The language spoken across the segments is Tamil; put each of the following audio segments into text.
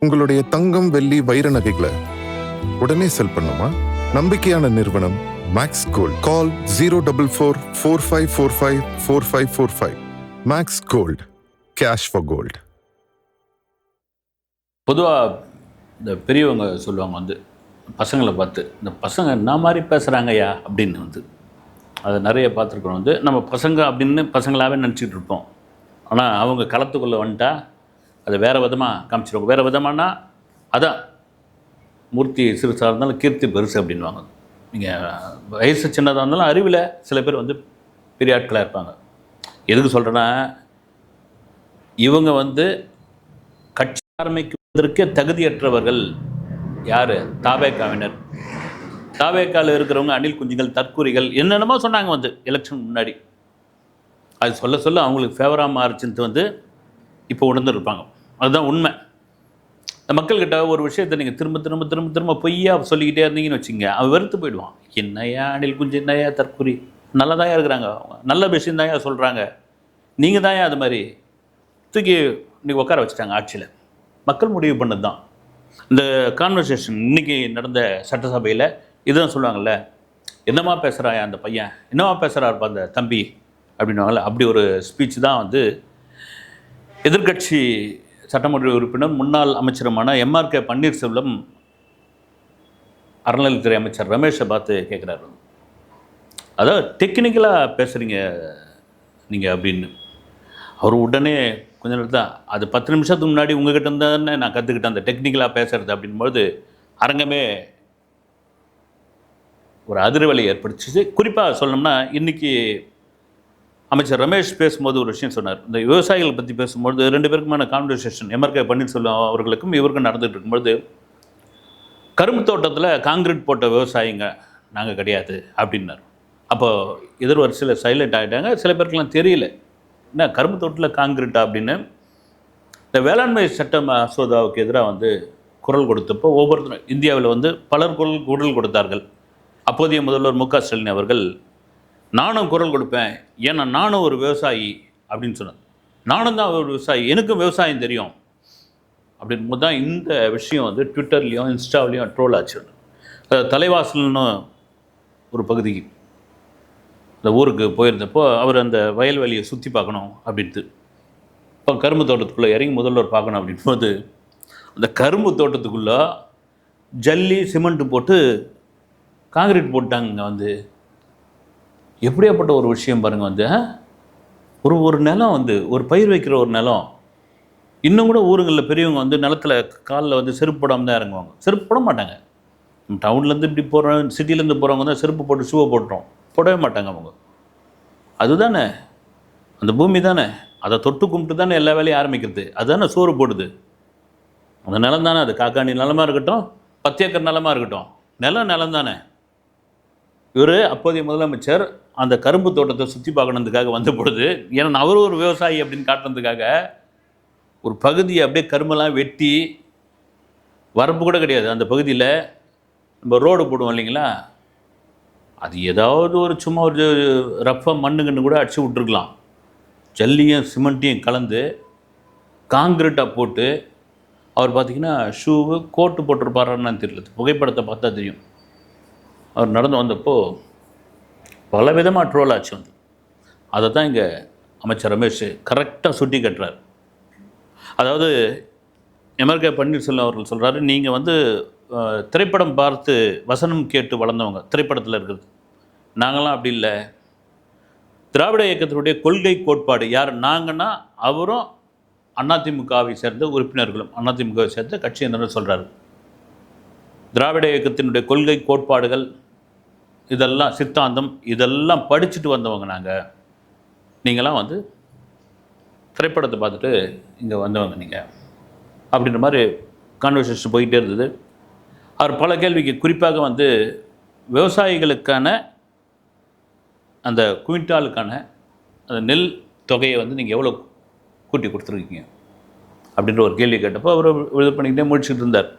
உங்களுடைய தங்கம், வெள்ளி, வைர நகைகளை உடனே செல் பண்ணுமா? நம்பிக்கையான நிறுவனம் Max Gold. Call 04445454545. Max Gold, cash for gold. பொதுவாக இந்த பெரியவங்க சொல்லுவாங்க வந்து பசங்களை பார்த்து, இந்த பசங்க என்ன மாதிரி பேசுகிறாங்கய்யா அப்படின்னு வந்து அதை நிறைய பார்த்துருக்கோம். வந்து நம்ம பசங்க அப்படின்னு பசங்களாகவே நினச்சிக்கிட்டு இருப்போம். ஆனால் அவங்க களத்துக்குள்ளே வந்துட்டா அதை வேறு விதமாக காமிச்சிருவாங்க. வேறு விதமானா அதான் மூர்த்தி சிறுசாக இருந்தாலும் கீர்த்தி பெருசு அப்படின்வாங்க. நீங்கள் வயசு சின்னதாக இருந்தாலும் அறிவில் சில பேர் வந்து பெரிய ஆட்களாக இருப்பாங்க. எதுக்கு சொல்கிறேன்னா, இவங்க வந்து கட்சி ஆரம்பிக்குவதற்கே தகுதியற்றவர்கள். யார்? தாவேகாவினர். தாவேகாவில் இருக்கிறவங்க அணில் குஞ்சுகள், தற்கூரிகள், என்னென்னமோ சொன்னாங்க வந்து எலெக்ஷன் முன்னாடி. அது சொல்ல சொல்ல அவங்களுக்கு ஃபேவராக மாறிச்சுன்ட்டு வந்து இப்போ உணர்ந்துருப்பாங்க. அதுதான் உண்மை. இந்த மக்கள்கிட்ட ஒரு விஷயத்தை நீங்கள் திரும்ப திரும்ப திரும்ப திரும்ப பொய்யா சொல்லிக்கிட்டே இருந்தீங்கன்னு வச்சுங்க, அவன் வெறுத்து போயிடுவான். என்னையா அணில் குஞ்சு, என்னையா தற்கூரி, நல்லதாயா இருக்கிறாங்க, அவங்க நல்ல விஷயம் தாயா சொல்கிறாங்க, நீங்கள் தாயா அது மாதிரி தூக்கி இன்றைக்கி உட்கார வச்சுட்டாங்க ஆட்சியில். மக்கள் முடிவு பண்ணது தான் இந்த கான்வர்சேஷன். இன்றைக்கி நடந்த சட்டசபையில் இதுதான் சொல்லுவாங்கள்ல, என்னமா பேசுகிறாயா அந்த பையன், என்னமா பேசுகிறாருப்பா அந்த தம்பி அப்படின்வாங்கள்ல. அப்படி ஒரு ஸ்பீச் தான் வந்து எதிர்க்கட்சி சட்டமன்ற உறுப்பினர் முன்னாள் அமைச்சருமான எம்ஆர்கே பன்னீர்செல்வம் அறநிலையத்துறை அமைச்சர் ரமேஷை பார்த்து கேட்குறாரு. அதாவது டெக்னிக்கலாக பேசுகிறீங்க நீங்கள் அப்படின்னு. அவர் உடனே கொஞ்ச நேரம் தான், அது 10 நிமிஷத்துக்கு முன்னாடி உங்ககிட்ட இருந்தானே நான் கற்றுக்கிட்டேன் அந்த டெக்னிக்கலாக பேசுகிறது அப்படின்போது அரங்கமே ஒரு அதிர்வலை ஏற்படுத்திச்சு. குறிப்பாக சொல்லணும்னா, இன்றைக்கி அமைச்சர் ரமேஷ் பேசும்போது ஒரு விஷயம் சொன்னார். இந்த விவசாயிகளை பற்றி பேசும்போது 2 பேருக்குமான கான்வர்சேஷன் எம்ஆர்கே பன்னீர்செல்வம் அவர்களுக்கும் இவருக்கும் நடந்துகிட்டு இருக்கும்போது, கரும்பு தோட்டத்தில் காங்கிரீட் போட்ட விவசாயிங்க நாங்கள் கிடையாது அப்படின்னார். அப்போது எதிர் வரிசையில் சைலண்ட் ஆகிட்டாங்க. சில பேருக்குலாம் தெரியல என்ன கரும்பு தோட்டத்தில் காங்கிரீட்டா அப்படின்னு. இந்த வேளாண்மை சட்ட மசோதாவுக்கு எதிராக வந்து குரல் கொடுத்தப்போ ஒவ்வொருத்தரும் இந்தியாவில் வந்து பலர் குரல் கொடுத்தார்கள். அப்போதைய முதல்வர் மு.க. ஸ்டாலின் அவர்கள், நானும் குரல் கொடுப்பேன், ஏன்னா நானும் ஒரு விவசாயி அப்படின்னு சொன்னார். நானும் தான் ஒரு விவசாயி, எனக்கும் விவசாயம் தெரியும் அப்படின்போது தான் இந்த விஷயம் வந்து ட்விட்டர்லேயும் இன்ஸ்டாவிலையும் ட்ரோல் ஆச்சு. தலைவாசல்னு ஒரு பகுதிக்கு இந்த ஊருக்கு போயிருந்தப்போ அவர் அந்த வயல்வெளியை சுற்றி பார்க்கணும் அப்படின்ட்டு, இப்போ கரும்பு தோட்டத்துக்குள்ளே இறங்கி முதல்வர் பார்க்கணும் அப்படின்போது அந்த கரும்பு தோட்டத்துக்குள்ளே ஜல்லி சிமெண்ட்டு போட்டு காங்கிரீட் போட்டாங்க. வந்து எப்படியாப்பட்ட ஒரு விஷயம் பாருங்கள். வந்து ஒரு நிலம் வந்து ஒரு பயிர் வைக்கிற ஒரு நிலம், இன்னும் கூட ஊருங்களில் பெரியவங்க வந்து நிலத்தில் காலில் வந்து செருப்பு போடாமல் தான் இறங்குவாங்க. செருப்பு போட மாட்டாங்க. டவுன்லேருந்து இப்படி போகிறோம், சிட்டிலேருந்து போகிறவங்க தான் செருப்பு போட்டு ஷூவை போட்டுறோம், போடவே மாட்டாங்க அவங்க. அதுதானே அந்த பூமி தானே, அதை தொட்டு கும்பிட்டு தானே எல்லா வேலையும் ஆரம்பிக்கிறது. அதுதானே சோறு போடுது. அந்த நிலம் தானே அது. காக்காணி நிலமாக இருக்கட்டும், 10 ஏக்கர் நிலமாக இருக்கட்டும், நிலம் தானே. இவர் அப்போதைய முதலமைச்சர் அந்த கரும்பு தோட்டத்தை சுற்றி பார்க்கணுன்றதுக்காக வந்த பொழுது, ஏன்னா அவரும் ஒரு விவசாயி அப்படின்னு காட்டுறதுக்காக ஒரு பகுதியை அப்படியே கரும்பெல்லாம் வெட்டி, வரப்பு கூட கிடையாது அந்த பகுதியில், நம்ம ரோடு போடுவோம் இல்லைங்களா, அது ஏதாவது ஒரு சும்மா ஒரு ரஃப்பாக மண்ணுங்கன்னு கூட அடிச்சு விட்ருக்கலாம். ஜல்லியும் சிமெண்ட்டையும் கலந்து காங்கிரீட்டாக போட்டு, அவர் பார்த்திங்கன்னா ஷூவு கோட்டு போட்டிருப்பாரான்னு தெரியல, புகைப்படத்தை பார்த்தா தெரியும். அவர் நடந்து வந்தப்போ பல விதமாக ட்ரோல் ஆச்சு வந்து. அதை தான் இங்கே அமைச்சர் ரமேஷ் கரெக்டாக சுட்டி கட்டுறார். அதாவது எம்ஆர்கே பன்னீர்செல்வம் அவர்கள் சொல்கிறாரு, நீங்கள் வந்து திரைப்படம் பார்த்து வசனம் கேட்டு வளர்ந்தவங்க, திரைப்படத்தில் இருக்கிறது. நாங்களாம் அப்படி இல்லை. திராவிட இயக்கத்தினுடைய கொள்கை கோட்பாடு யார் நாங்கன்னா அவரும் அதிமுகவை சேர்ந்த உறுப்பினர்களும் அதிமுகவை சேர்ந்த கட்சியினரும் சொல்கிறாரு. திராவிட இயக்கத்தினுடைய கொள்கை கோட்பாடுகள் இதெல்லாம் சித்தாந்தம் இதெல்லாம் படிச்சுட்டு வந்தவங்க நாங்கள். நீங்களாம் வந்து திரைப்படத்தை பார்த்துட்டு இங்கே வந்தவங்க நீங்கள் அப்படின்ற மாதிரி கான்வர்சேஷன் போயிட்டே இருந்தது. அவர் பல கேள்விக்கு, குறிப்பாக வந்து விவசாயிகளுக்கான அந்த குவிண்டாலுக்கான அந்த நெல் தொகையை வந்து நீங்கள் எவ்வளோ கூட்டி கொடுத்துருக்கீங்க அப்படின்ற ஒரு கேள்வி கேட்டப்போ அவர் இது பண்ணிக்கிட்டே முடிச்சுட்டு இருந்தார்.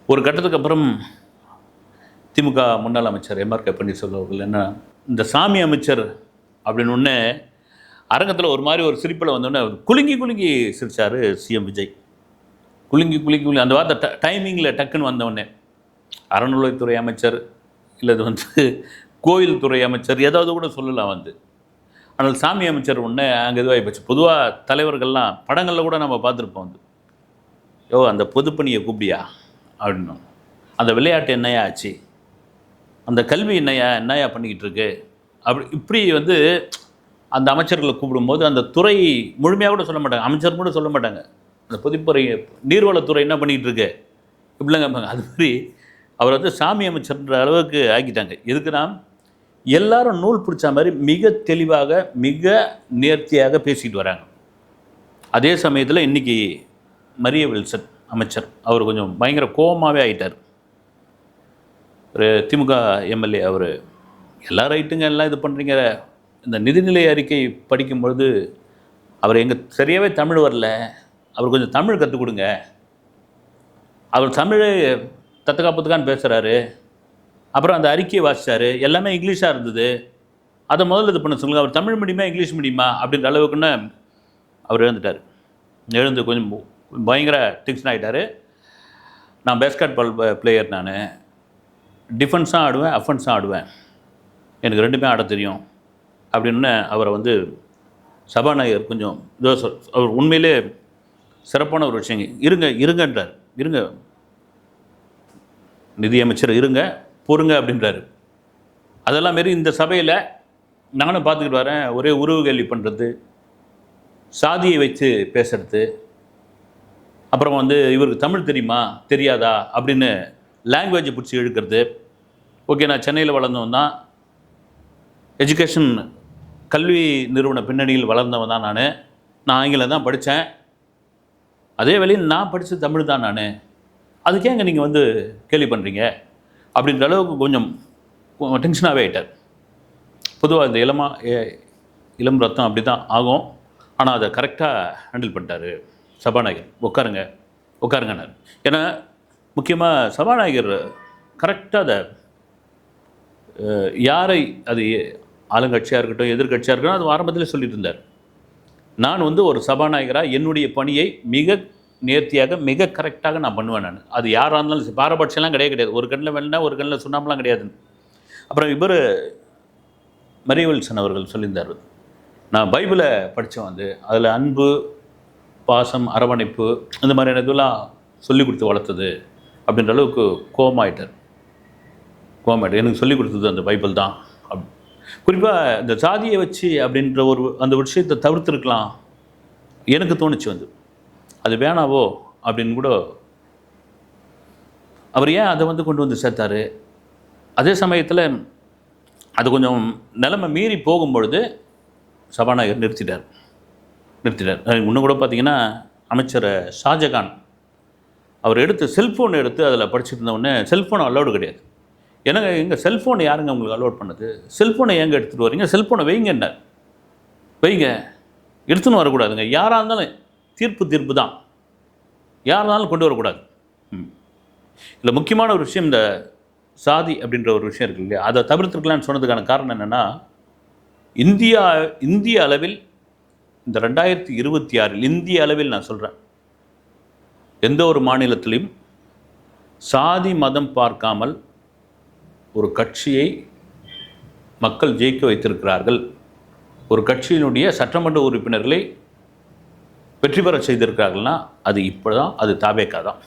ஒரு கட்டத்துக்கு அப்புறம் திமுக முன்னாள் அமைச்சர் எம்ஆர்கே பன்னீர்செல்வம் அவர்கள் என்ன, இந்த சாமி அமைச்சர் அப்படின்னு ஒன்று அரங்கத்தில் ஒரு மாதிரி ஒரு சிரிப்பில் வந்தோடனே குலுங்கி சிரித்தார் சிஎம் விஜய். குலுங்கி அந்த வார்த்தை டைமிங்கில் டக்குன்னு வந்தவொடனே அறநிலைத்துறை அமைச்சர் இல்லை இது வந்து கோயில் துறை அமைச்சர் ஏதாவது கூட சொல்லலாம் வந்து. ஆனால் சாமி அமைச்சர் ஒன்று அங்கே இதுவாகி போச்சு. பொதுவாக தலைவர்கள்லாம் படங்களில் கூட நம்ம பார்த்துருப்போம் வந்து, அந்த பொதுப்பணியை கூப்பிடியா அப்படின்னும், அந்த விளையாட்டு என்னையா ஆச்சு, அந்த கல்வி என்னையா பண்ணிக்கிட்டு இருக்கு இப்படி வந்து அந்த அமைச்சர்களை கூப்பிடும்போது அந்த துறை முழுமையாக கூட சொல்ல மாட்டாங்க, அமைச்சர் கூட சொல்ல மாட்டாங்க. அந்த பொதுப்பறை நீர்வளத்துறை என்ன பண்ணிக்கிட்டு இருக்கு இப்படிலாம். அது மாதிரி அவர் வந்து சாமி அமைச்சர்ன்ற அளவுக்கு ஆக்கிட்டாங்க. எதுக்குன்னா எல்லாரும் நூல் பிடிச்ச மாதிரி மிக தெளிவாக மிக நேர்த்தியாக பேசிக்கிட்டு வராங்க. அதே சமயத்தில் இன்றைக்கி மரிய வில்சன் அமைச்சர் அவர் கொஞ்சம் பயங்கர கோபமாகவே ஆகிட்டார். ஒரு திமுக எம்எல்ஏ அவர், எல்லா ரைட்டுங்க எல்லாம் இது பண்ணுறீங்க, இந்த நிதிநிலை அறிக்கை படிக்கும்பொழுது அவர் எங்கே சரியாகவே தமிழ் வரல, அவர் கொஞ்சம் தமிழ் கற்றுக் கொடுங்க, அவர் தமிழ் தத்துக்காப்புத்துக்கான்னு பேசுகிறாரு, அப்புறம் அந்த அறிக்கையை வாசித்தார், எல்லாமே இங்கிலீஷாக இருந்தது, அதை முதல்ல இது பண்ண சொல்லுங்கள், அவர் தமிழ் மீடியமா இங்கிலீஷ் மீடியமா அப்படின்ற அளவுக்குன்னு அவர் எழுந்துட்டார். எழுந்து கொஞ்சம் பயங்கர டென்ஷன் ஆகிட்டார். நான் பேஸ்கெட் பால் பிளேயர், நான் டிஃபென்ஸாக ஆடுவேன் அஃபென்ஸாக ஆடுவேன், எனக்கு ரெண்டுமே ஆட தெரியும் அப்படின்னு அவரை வந்து சபாநாயகர் கொஞ்சம் இதோ அவர் உண்மையிலே சிறப்பான ஒரு விஷயம். இருங்கன்றார், இருங்க நிதியமைச்சர் இருங்க பொறுங்க அப்படின்றாரு. அதெல்லாம் மாரி இந்த சபையில் நானும் பார்த்துக்கிட்டு வரேன், ஒரே உறவு கேள்வி பண்ணுறது, சாதியை வச்சு பேசுறது, அப்புறம் வந்து இவருக்கு தமிழ் தெரியுமா தெரியாதா அப்படின்னு லாங்குவேஜை பிடிச்சி இழுக்கிறது. ஓகே, நான் சென்னையில் வளர்ந்தவன் தான், எஜுகேஷன் கல்வி நிறுவன பின்னணியில் வளர்ந்தவன் தான், நான் ஆங்கிலம் தான் படித்தேன், அதே வேளையில் நான் படித்தது தமிழ் தான், அதுக்கே அங்கே நீங்கள் வந்து கேள்வி பண்ணுறீங்க அப்படின்ற அளவுக்கு கொஞ்சம் டென்ஷனாகவே ஆகிட்டார். பொதுவாக இந்த இளம் ரத்தம் அப்படி தான் ஆகும். ஆனால் அதை கரெக்டாக ஹேண்டில் பண்ணிட்டார் சபாநாயகர். உட்காருங்கன்னார். ஏன்னா முக்கியமாக சபாநாயகர் கரெக்டாக அதை யாரை, அது ஆளுங்கட்சியாக இருக்கட்டும் எதிர்கட்சியாக இருக்கட்டும், அது ஆரம்பத்தில் சொல்லிட்டு இருந்தார். நான் வந்து ஒரு சபாநாயகராக என்னுடைய பணியை மிக நேர்த்தியாக மிக கரெக்டாக நான் பண்ணுவேன். அது யாராக இருந்தாலும் பாரபட்சம்லாம் கிடையாது. ஒரு கண்ணில் வெள்ளனா ஒரு கண்ணில் சுண்ணாம்பெலாம் கிடையாது. அப்புறம் இவர் மரிய வில்சன் அவர்கள் சொல்லியிருந்தார், நான் பைபிளை படித்தேன் வந்து, அதில் அன்பு பாசம் அரவணைப்பு இந்த மாதிரியான இதெல்லாம் சொல்லிக் கொடுத்து வளர்த்தது அப்படின்ற அளவுக்கு கோபமாயிட்டார். எனக்கு சொல்லிக் கொடுத்தது அந்த பைபிள் தான். குறிப்பாக இந்த சாதியை வச்சு அப்படின்ற ஒரு அந்த விஷயத்தை தவிர்த்துருக்கலாம் எனக்கு தோணுச்சு வந்து, அது வேணாவோ அப்படின்னு கூட. அவர் ஏன் அதை வந்து கொண்டு வந்து சேர்த்தாரு? அதே சமயத்தில் அது கொஞ்சம் நிலைமை மீறி போகும்பொழுது சபாநாயகர் நிறுத்திட்டார். இன்னும் கூட பார்த்தீங்கன்னா அமைச்சர் ஷாஜகான் அவர் எடுத்து செல்ஃபோன் எடுத்து அதில் படிச்சுட்டு இருந்தவுடனே, செல்ஃபோன் அலோடு கிடையாது. ஏன்னா எங்கள் செல்ஃபோனை யாருங்க உங்களுக்கு அலோட் பண்ணது? செல்ஃபோனை எங்கே எடுத்துகிட்டு வரீங்க? செல்ஃபோனை வைங்க எடுத்துன்னு வரக்கூடாதுங்க. யாராக இருந்தாலும் தீர்ப்பு தான், யாராக இருந்தாலும் கொண்டு வரக்கூடாது. இதில் முக்கியமான ஒரு விஷயம், இந்த சாதி அப்படின்ற ஒரு விஷயம் இருக்கு இல்லையா, அதை தவிர்த்துருக்கலான்னு சொன்னதுக்கான காரணம் என்னென்னா, இந்திய அளவில் இந்த 2026 இந்திய அளவில் நான் சொல்கிறேன், எந்த ஒரு மாநிலத்திலையும் சாதி மதம் பார்க்காமல் ஒரு கட்சியை மக்கள் ஜெயிக்க வைத்திருக்கிறார்கள். ஒரு கட்சியினுடைய சட்டமன்ற உறுப்பினர்களை வெற்றி பெற செய்திருக்கிறார்கள்னா அது இப்போ தான், அது தாவேக்கா தான்.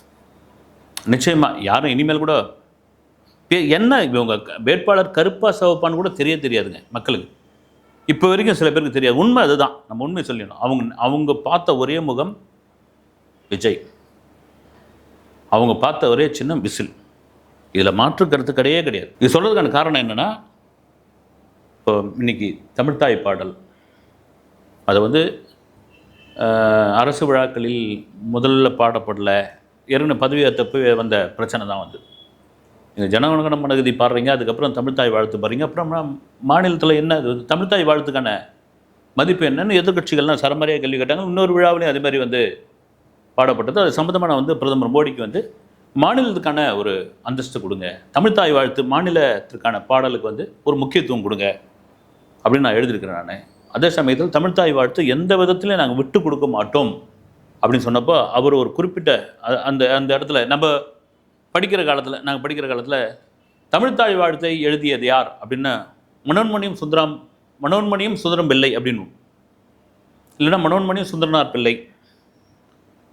நிச்சயமாக யாரும் இனிமேல் கூட என்ன இவங்க வேட்பாளர் கருப்பா சிவப்பான்னு கூட தெரியாதுங்க மக்களுக்கு. இப்போ வரைக்கும் சில பேருக்கு தெரியாது. உண்மை அதுதான், நம்ம உண்மை சொல்லிடணும். அவங்க பார்த்த ஒரே முகம் விஜய், அவங்க பார்த்த ஒரே சின்னம் விசில். இதில் மாற்று கருத்து கிடையாது. இது சொல்கிறதுக்கான காரணம் என்னென்னா, இப்போ இன்றைக்கி தமிழ்த்தாய் பாடல் அதை வந்து அரசு விழாக்களில் முதல்ல பாடப்படலை, ஏற்கனவே பதவியேற்றப்போ வந்த பிரச்சனை தான் வந்து. நீங்கள் ஜனகணமன மனகதி பாடுறீங்க, அதுக்கப்புறம் தமிழ்த்தாய் வாழ்த்து பாடுறீங்க, அப்புறம் மாநிலத்தில் என்ன தமிழ்த்தாய் வாழ்த்துக்கான மதிப்பு என்னன்னு எதிர்கட்சிகள்லாம் சரமாரியாக கேள்வி கேட்டாங்க. இன்னொரு விழாவிலையும் அதே மாதிரி வந்து பாடப்பட்டது. அது சம்மந்தமான வந்து பிரதமர் மோடிக்கு வந்து மாநிலத்துக்கான ஒரு அந்தஸ்து கொடுங்க, தமிழ்த்தாய் வாழ்த்து மாநிலத்திற்கான பாடலுக்கு வந்து ஒரு முக்கியத்துவம் கொடுங்க அப்படின்னு நான் எழுதியிருக்கிறேன் நான். அதே சமயத்தில் தமிழ்த்தாய் வாழ்த்து எந்த விதத்திலையும் நாங்கள் விட்டு கொடுக்க மாட்டோம் அப்படின்னு சொன்னப்போ அவர் ஒரு குறிப்பிட்ட அந்த அந்த இடத்துல நாங்கள் படிக்கிற காலத்தில் தமிழ்த்தாய் வாழ்த்தை எழுதியது யார் அப்படின்னா மனோன்மணியம் சுந்தரம் பிள்ளை அப்படின்னு, இல்லைன்னா மனோன்மணியம் சுந்தரனார் பிள்ளை.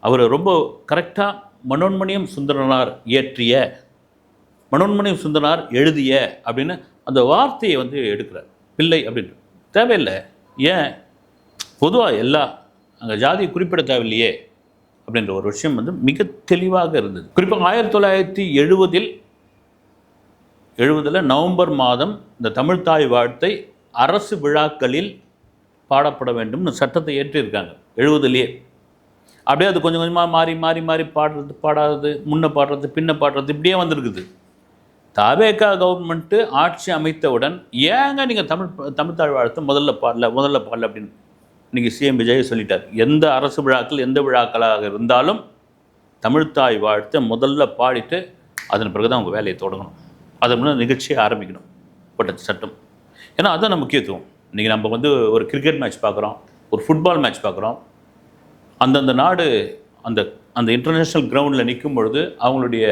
அவர் ரொம்ப கரெக்டாக மனோன்மணியம் சுந்தரனார் இயற்றிய, மனோன்மணியம் சுந்தரனார் எழுதிய அப்படின்னு அந்த வார்த்தையை வந்து எடுக்கிறார். பிள்ளை அப்படின்னு தேவையில்லை, ஏன் பொதுவாக எல்லா அங்கே ஜாதி குறிப்பிட தேவையில்லையே அப்படின்ற ஒரு விஷயம் வந்து மிக தெளிவாக இருந்தது. குறிப்பாக 1970 நவம்பர் மாதம் இந்த தமிழ்த்தாய் வாழ்த்தை அரசு விழாக்களில் பாடப்பட வேண்டும்னு சட்டத்தை ஏற்றிருக்காங்க 70லேயே. அப்படியே அது கொஞ்சம் கொஞ்சமாக மாறி மாறி மாறி பாடாதது, முன்ன பாடுறது, பின்ன பாடுறது, இப்படியே வந்திருக்குது. தவேகா கவர்மெண்ட்டு ஆட்சி அமைத்தவுடன் ஏங்க நீங்கள் தமிழ்த்தாய் வாழ்த்தை முதல்ல பாடல அப்படின்னு இன்றைக்கி சிஎம் விஜய் சொல்லிட்டார். எந்த அரசு விழாக்கள் எந்த விழாக்களாக இருந்தாலும் தமிழ்த்தாய் வாழ்த்தை முதல்ல பாடிட்டு அதன் பிறகு தான் அவங்க வேலையை தொடங்கணும், அதை முன்னே நிகழ்ச்சியை ஆரம்பிக்கணும் போட்ட சட்டம். ஏன்னா அதுதான் நம்ம முக்கியத்துவம். இன்றைக்கி நம்ம வந்து ஒரு கிரிக்கெட் மேட்ச் பார்க்குறோம், ஒரு ஃபுட்பால் மேட்ச் பார்க்குறோம். அந்தந்த நாடு அந்த அந்த இன்டர்நேஷ்னல் கிரவுண்டில் நிற்கும் பொழுது அவங்களுடைய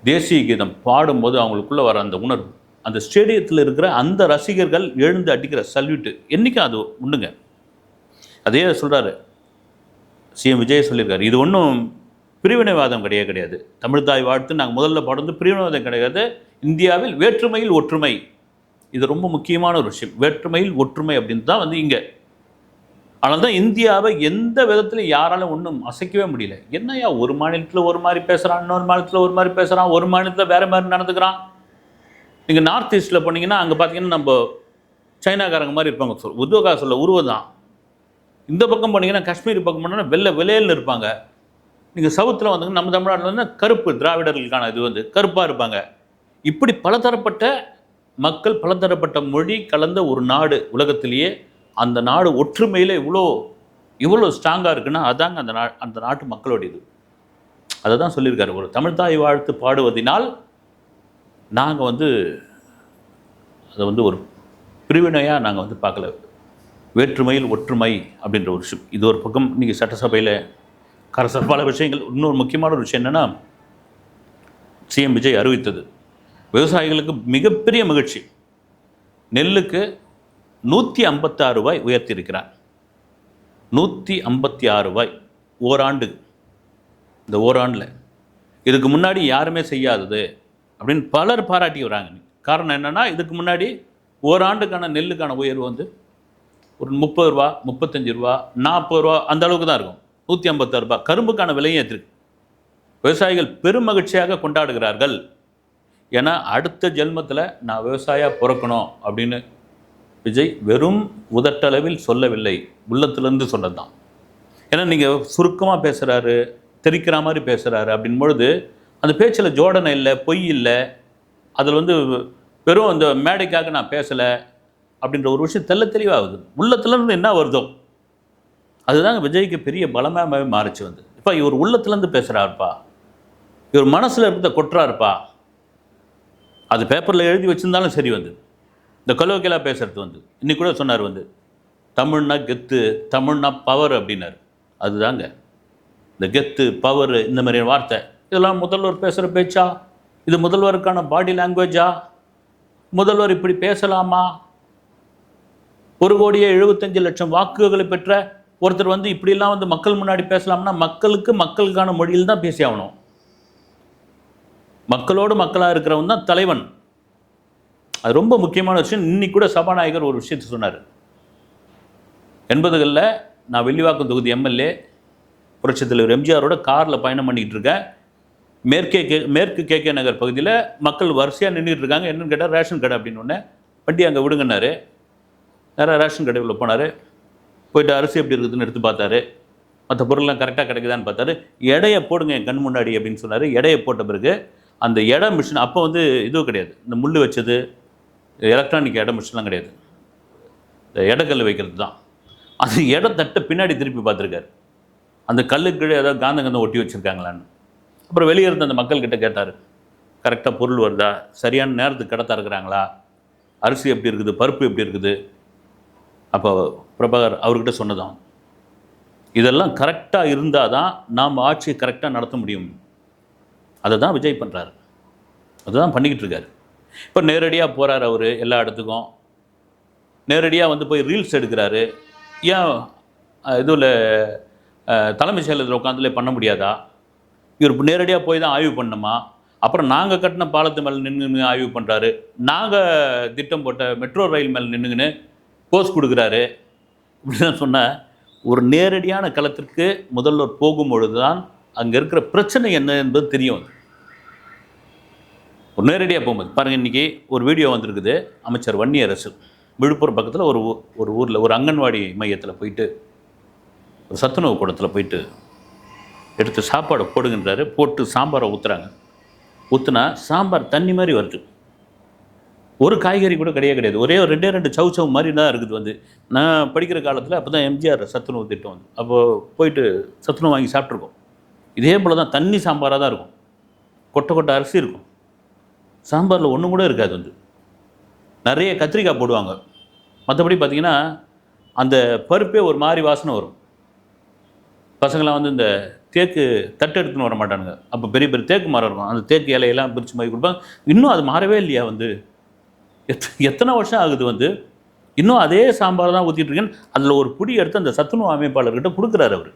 தேசிய கீதம் பாடும்போது அவங்களுக்குள்ளே வர அந்த உணர்வு, அந்த ஸ்டேடியத்தில் இருக்கிற அந்த ரசிகர்கள் எழுந்து அடிக்கிற சல்யூட்டு என்றைக்கும் அது உண்டுங்க. அதே சொல்கிறாரு சிஎம் விஜய் சொல்லியிருக்காரு, இது ஒன்றும் பிரிவினைவாதம் கிடையாது. தமிழ்த்தாய் வாழ்த்து நாங்கள் முதல்ல பாடுறது பிரிவினைவாதம் கிடையாது, இந்தியாவில் வேற்றுமையில் ஒற்றுமை. இது ரொம்ப முக்கியமான ஒரு விஷயம், வேற்றுமையில் ஒற்றுமை அப்படின்னு தான் வந்து இங்கே. ஆனால் தான் இந்தியாவை எந்த விதத்தில் யாராலும் ஒன்றும் அசைக்கவே முடியல. என்னையா ஒரு மாநிலத்தில் ஒரு மாதிரி பேசுகிறான், இன்னொரு மாநிலத்தில் ஒரு மாதிரி பேசுகிறான், ஒரு மாநிலத்தில் வேறு மாதிரி நடந்துக்கிறான். நீங்கள் நார்த் ஈஸ்ட்டில் போனீங்கன்னா அங்கே பார்த்தீங்கன்னா நம்ம சைனாக்காரங்க மாதிரி இருப்பாங்க, உருவக்கா சொல்ல உருவம் தான். இந்த பக்கம் போனீங்கன்னா காஷ்மீர் பக்கம் போனீங்கன்னா வெள்ளையில் இருப்பாங்க. நீங்கள் சவுத்தில் வந்தீங்கன்னா நம்ம தமிழ்நாட்டில் வந்து கருப்பு, திராவிடர்களுக்கான இது வந்து கருப்பாக இருப்பாங்க. இப்படி பலதரப்பட்ட மக்கள், பலதரப்பட்ட மொழி கலந்த ஒரு நாடு உலகத்திலேயே. அந்த நாடு ஒற்றுமையில் இவ்வளோ ஸ்ட்ராங்காக இருக்குன்னா அதாங்க அந்த நாட்டு மக்களோட இது. அதை தான் சொல்லியிருக்காரு, ஒரு தமிழ்த்தாய் வாழ்த்து பாடுவதனால் நாங்கள் வந்து அதை வந்து ஒரு பிரிவினையாக நாங்கள் வந்து பார்க்கல, வேற்றுமையில் ஒற்றுமை அப்படின்ற ஒரு விஷயம். இது ஒரு பக்கம் இன்றைக்கி சட்டசபையில் பல விஷயங்கள். இன்னொரு முக்கியமான ஒரு விஷயம் என்னென்னா, சிஎம் விஜய் அறிவித்தது விவசாயிகளுக்கு மிகப்பெரிய மகிழ்ச்சி. நெல்லுக்கு 156 ரூபாய் உயர்த்தியிருக்கிறார். 156 ரூபாய் ஓராண்டு. இந்த ஓராண்டில் இதுக்கு முன்னாடி யாருமே செய்யாதது அப்படின்னு பலர் பாராட்டி வராங்க. காரணம் என்னென்னா, இதுக்கு முன்னாடி ஓராண்டுக்கான நெல்லுக்கான உயர்வு வந்து ஒரு 30 ரூபா, 35 ரூபா, 40 ரூபா அந்த அளவுக்கு தான் இருக்கும். 156 ரூபாய். கரும்புக்கான விலையும் ஏற்றிருக்கு. விவசாயிகள் பெரும் மகிழ்ச்சியாக கொண்டாடுகிறார்கள். ஏன்னா அடுத்த ஜென்மத்தில் நான் விவசாயியாக பிறக்கணும் அப்படின்னு விஜய் வெறும் உதட்டளவில் சொல்லவில்லை, உள்ளத்திலேருந்து சொன்னது தான். ஏன்னா நீங்கள் சுருக்கமாக பேசுகிறாரு, தெரிக்கிற மாதிரி பேசுகிறாரு அப்படின் பொழுது அந்த பேச்சில் ஜோடனை இல்லை, பொய் இல்லை. அதில் வந்து வெறும் அந்த மேடைக்காக நான் பேசலை அப்படின்ற ஒரு விஷயம் தெளிவாகுது. உள்ளத்துலேருந்து என்ன வருதோ அதுதாங்க விஜய்க்கு பெரிய பலமாக மாறிச்சு வந்து. இப்போ இவர் உள்ளத்துலேருந்து பேசுகிறாருப்பா, இவர் மனசில் இருக்கிறத கொட்டுறாருப்பா. அது பேப்பரில் எழுதி வச்சுருந்தாலும் சரி வந்து இந்த கலோக்கியலாக பேசுகிறது வந்து. இன்னைக்கு கூட சொன்னார் வந்து தமிழ்னா கெத்து, தமிழ்னா பவர் அப்படின்னாரு. அதுதாங்க இந்த கெத்து, பவர், இந்த மாதிரி வார்த்தை இதெல்லாம் முதல்வர் பேசுகிற பேச்சா? இது முதல்வருக்கான பாடி லாங்குவேஜா? முதல்வர் இப்படி பேசலாமா? 1,75,00,000 வாக்குகளை பெற்ற ஒருத்தர் வந்து இப்படிலாம் வந்து மக்கள் முன்னாடி பேசலாம்னா மக்களுக்கான மொழியில் தான் பேசி ஆகணும். மக்களோடு மக்களாக இருக்கிறவன் தான் தலைவன். அது ரொம்ப முக்கியமான விஷயம். இன்னைக்கு கூட சபாநாயகர் ஒரு விஷயத்தை சொன்னார். 80களில் நான் வெள்ளிவாக்கம் தொகுதி எம்எல்ஏ புரட்சித் தலைவர் எம்ஜிஆரோட காரில் பயணம் பண்ணிக்கிட்டு இருக்கேன். மேற்கு கேகே நகர் பகுதியில் மக்கள் வரிசையாக நின்றுட்டு இருக்காங்க. என்னென்னு கேட்டால் ரேஷன் கடை அப்படின்னு ஒன்று. வண்டி அங்கே விடுங்கன்னாரு. நேராக ரேஷன் கடை உள்ள போனார். போயிட்டு அரிசி எப்படி இருக்குதுன்னு எடுத்து பார்த்தாரு. மற்ற பொருள்லாம் கரெக்டாக கிடைக்குதான்னு பார்த்தாரு. எடையை போடுங்க என் கண் முன்னாடி அப்படின்னு சொன்னார். எடையை போட்ட பிறகு அந்த எடை மிஷின், அப்போ வந்து இதுவும் கிடையாது, இந்த முள் வச்சது எலக்ட்ரானிக் எடை மிஷின்லாம் கிடையாது, இந்த எடைக்கல் வைக்கிறது தான். அது எடை தட்டை பின்னாடி திருப்பி பார்த்துருக்காரு. அந்த கல்லுக்கு கீழே ஏதாவது காந்தம் ஒட்டி வச்சுருக்காங்களான்னு. அப்புறம் வெளியே இருந்த அந்த மக்கள்கிட்ட கேட்டார், கரெக்டாக பொருள் வருதா, சரியான நேரத்துக்கு கடை தருக்கிறாங்களா, அரிசி எப்படி இருக்குது, பருப்பு எப்படி இருக்குது. அப்போ பிரபாகர் அவர்கிட்ட சொன்னதான், இதெல்லாம் கரெக்டாக இருந்தால் தான் நாம் ஆட்சியை கரெக்டாக நடத்த முடியும். அதை தான் விஜய் பண்ணுறாரு, அதுதான் பண்ணிக்கிட்டு இருக்காரு. இப்போ நேரடியாக போகிறார் அவர் எல்லா இடத்துக்கும், நேரடியாக வந்து போய் ரீல்ஸ் எடுக்கிறாரு. ஏன் இதில் தலைமைச் செயலகத்தில் உட்காந்துலே பண்ண முடியாதா? இவர் நேரடியாக போய் தான் ஆய்வு பண்ணணுமா? அப்புறம் நாங்கள் கட்டின பாலத்து மேலே நின்று ஆய்வு பண்ணுறாரு, நாங்கள் திட்டம் போட்ட மெட்ரோ ரயில் மேலே நின்றுங்கன்னு போஸ் கொடுக்குறாரு. இப்படிலாம் சொன்னால் ஒரு நேரடியான களத்திற்கு முதல்வர் போகும்பொழுது தான் அங்கே இருக்கிற பிரச்சனை என்ன என்பது தெரியும். ஒரு நேரடியாக போகும்போது பாருங்கள், இன்றைக்கி ஒரு வீடியோ வந்திருக்குது. அமைச்சர் வன்னியரசு விழுப்புரம் பக்கத்தில் ஒரு ஊரில் ஒரு அங்கன்வாடி மையத்தில் போயிட்டு ஒரு சத்துணவு கூடத்தில் போயிட்டு எடுத்து சாப்பாடை போடுகின்றாரு. போட்டு சாம்பாரை ஊற்றுறாங்க. ஊற்றுனா சாம்பார் தண்ணி மாதிரி வருது. ஒரு காய்கறி கூட கிடையாது. ஒரே ஒரு ரெண்டு சவு மாதிரி தான் இருக்குது. வந்து நான் படிக்கிற காலத்தில் அப்போ தான் எம்ஜிஆர் சத்துணவு திட்டம் வந்து அப்போது போயிட்டு சத்துணவு வாங்கி சாப்பிட்ருக்கோம். இதே போல் தான் தண்ணி சாம்பாராக தான் இருக்கும். கொட்டை அரிசி இருக்கும், சாம்பாரில் ஒன்றும் கூட இருக்காது. வந்து நிறைய கத்திரிக்காய் போடுவாங்க. மற்றபடி பார்த்திங்கன்னா அந்த பருப்பே ஒரு மாதிரி வாசனை வரும். பசங்களாம் வந்து இந்த தேக்கு தட்டு எடுத்துன்னு வர மாட்டானுங்க. அப்போ பெரிய பெரிய தேக்கு மரம் இருக்கும், அந்த தேக்கு இலையெல்லாம் பிரித்து மாதிரி கொடுப்பாங்க. இன்னும் அது மாறவே இல்லையா? வந்து எத்தனை வருஷம் ஆகுது? வந்து இன்னும் அதே சாம்பார் தான் ஊற்றிட்டு இருக்கேன். அதில் ஒரு புடி எடுத்து அந்த சத்துணவு அமைப்பாளர்கிட்ட கொடுக்குறாரு. அவர்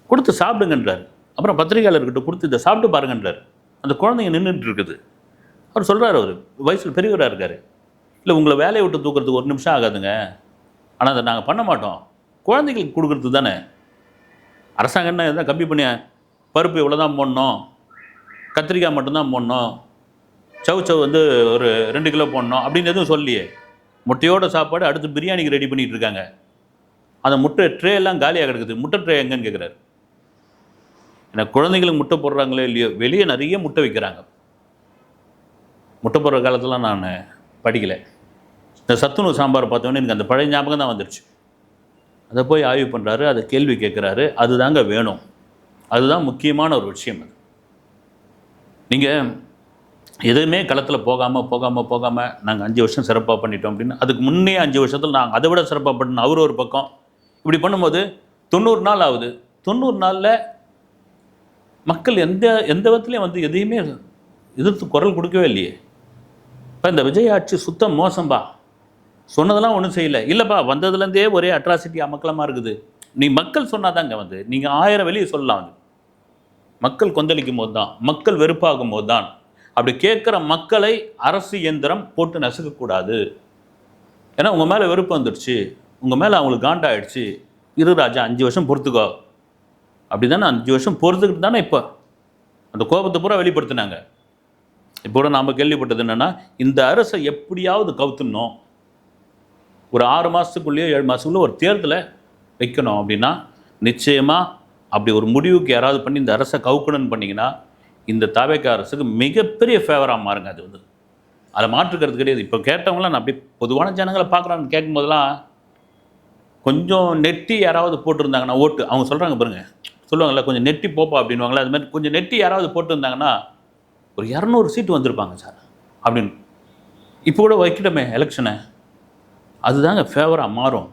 கொடுத்து சாப்பிடுங்கன்றார். அப்புறம் பத்திரிகையாளர்கிட்ட கொடுத்து இதை சாப்பிட்டு பாருங்கன்றார். அந்த குழந்தைங்க நின்றுட்டு இருக்குது. அவர் சொல்கிறார், அவர் வயசில் பெரியவராக இருக்கார். இல்லை, உங்களை வேலையை விட்டு தூக்கிறதுக்கு 1 நிமிஷம் ஆகாதுங்க, ஆனால் அதை நாங்கள் பண்ண மாட்டோம், குழந்தைகளுக்கு கொடுக்குறது தானே. அரசாங்கம்னா எதாவது கம்மி பண்ணி பருப்பு இவ்வளோ தான் போடணும், கத்திரிக்காய் மட்டும்தான் போடணும், சவு வந்து ஒரு 2 கிலோ போடணும் அப்படின்னு எதுவும் சொல்லியே. முட்டையோட சாப்பாடு அடுத்து பிரியாணிக்கு ரெடி பண்ணிகிட்டு இருக்காங்க. அந்த முட்டை ட்ரே எல்லாம் காலியாக கிடக்குது. முட்டை ட்ரே எங்கன்னு கேட்குறாரு. ஏன்னா குழந்தைங்களுக்கு முட்டை போடுறாங்களோ இல்லையோ, வெளியே நிறைய முட்டை வைக்கிறாங்க. முட்டை போடுற காலத்தில் நான் படிக்கலை. இந்த சத்துணவு சாம்பார் பார்த்தோன்னே எனக்கு அந்த பழைய ஞாபகம் தான் வந்துருச்சு. அதை போய் ஆய்வு பண்ணுறாரு, அதை கேள்வி கேட்குறாரு. அதுதாங்க வேணும், அதுதான் முக்கியமான ஒரு விஷயம். அது நீங்கள் எதுவுமே களத்தில் போகாமல் நாங்கள் 5 வருஷம் சிறப்பாக பண்ணிட்டோம் அப்படின்னு, அதுக்கு முன்னே 5 வருஷத்தில் நாங்கள் அதை விட சிறப்பாக பண்ணணும் அவர் ஒரு பக்கம். இப்படி பண்ணும்போது 90 நாள் ஆகுது. 90 நாளில் மக்கள் எந்த விதத்துலேயும் வந்து எதையுமே எதிர்த்து குரல் கொடுக்கவே இல்லையே. இப்போ இந்த விஜய் ஆட்சி சுத்தம் மோசம்பா, சொன்னதெல்லாம் ஒன்றும் செய்யலை. இல்லைப்பா, வந்ததுலேருந்தே ஒரே அட்ராசிட்டி அமக்கலமாக இருக்குது. நீ மக்கள் சொன்னாதாங்க வந்து நீங்கள் 1000 வெளியே சொல்லலாம். வந்து மக்கள் கொந்தளிக்கும் போது தான், மக்கள் வெறுப்பாகும் போது தான். அப்படி கேட்குற மக்களை அரசு இயந்திரம் போட்டு நசுக்கக்கூடாது. ஏன்னா உங்கள் மேலே வெறுப்பு வந்துடுச்சு, உங்கள் மேலே அவங்களுக்கு காண்டாயிடுச்சு. இரு ராஜா, 5 வருஷம் பொறுத்துக்கோ அப்படி தானே. 5 வருஷம் பொறுத்துக்கிட்டு தானே இப்போ அந்த கோபத்தை பூரா வெளிப்படுத்தினாங்க. இப்போ கூட நாம் கேள்விப்பட்டது என்னென்னா, இந்த அரசை எப்படியாவது கவுத்துடணும், ஒரு 6 மாதத்துக்குள்ளேயோ 7 மாதத்துக்குள்ளே ஒரு தேர்தலை வைக்கணும் அப்படின்னா, நிச்சயமாக அப்படி ஒரு முடிவுக்கு யாராவது பண்ணி இந்த அரசை கவுக்கணும்னு பண்ணிங்கன்னா, இந்த தவேக அரசுக்கு மிகப்பெரிய ஃபேவராக மாறுங்க. அது வந்து அதை மாற்றுக்கிறது கிடையாது. இப்போ கேட்டவங்களாம் நான் அப்படி பொதுவான ஜனங்களை பார்க்குறான்னு கேட்கும்போதெல்லாம் கொஞ்சம் நெட்டி யாராவது போட்டிருந்தாங்கன்னா ஓட்டு, அவங்க சொல்கிறாங்க பாருங்கள், சொல்லுவாங்கள்ல கொஞ்சம் நெட்டி போப்பா அப்படின்வாங்களா, அது மாதிரி கொஞ்சம் நெட்டி யாராவது போட்டிருந்தாங்கன்னா ஒரு 200 சீட்டு வந்திருப்பாங்க சார் அப்படின்னு. இப்போ கூட வைக்கிட்டோமே எலெக்ஷனை, அதுதாங்க ஃபேவராக மாறும்.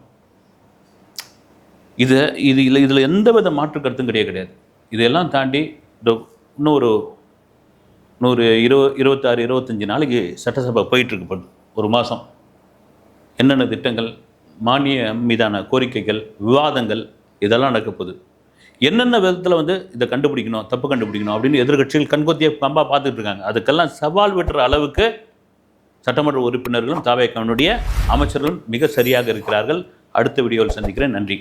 இதில் எந்த வித மாற்று கருத்தும் கிடையாது. இதெல்லாம் தாண்டி இன்னும் ஒரு 26 25 நாளைக்கு சட்டசபை போயிட்டுருக்கு. ஒரு மாதம் என்னென்ன திட்டங்கள், மானிய மீதான கோரிக்கைகள், விவாதங்கள் இதெல்லாம் நடக்கப்போகுது. என்னென்ன விதத்தில் வந்து இதை கண்டுபிடிக்கணும், தப்பு கண்டுபிடிக்கணும் அப்படின்னு எதிர்கட்சிகள் கண்கொத்திய கம்பா பார்த்துட்டு இருக்காங்க. அதுக்கெல்லாம் சவால் விட்டுற அளவுக்கு சட்டமன்ற உறுப்பினர்களும் தவேகவினுடைய அமைச்சர்களும் மிக சரியாக இருக்கிறார்கள். அடுத்த வீடியோவில் சந்திக்கிறேன். நன்றி.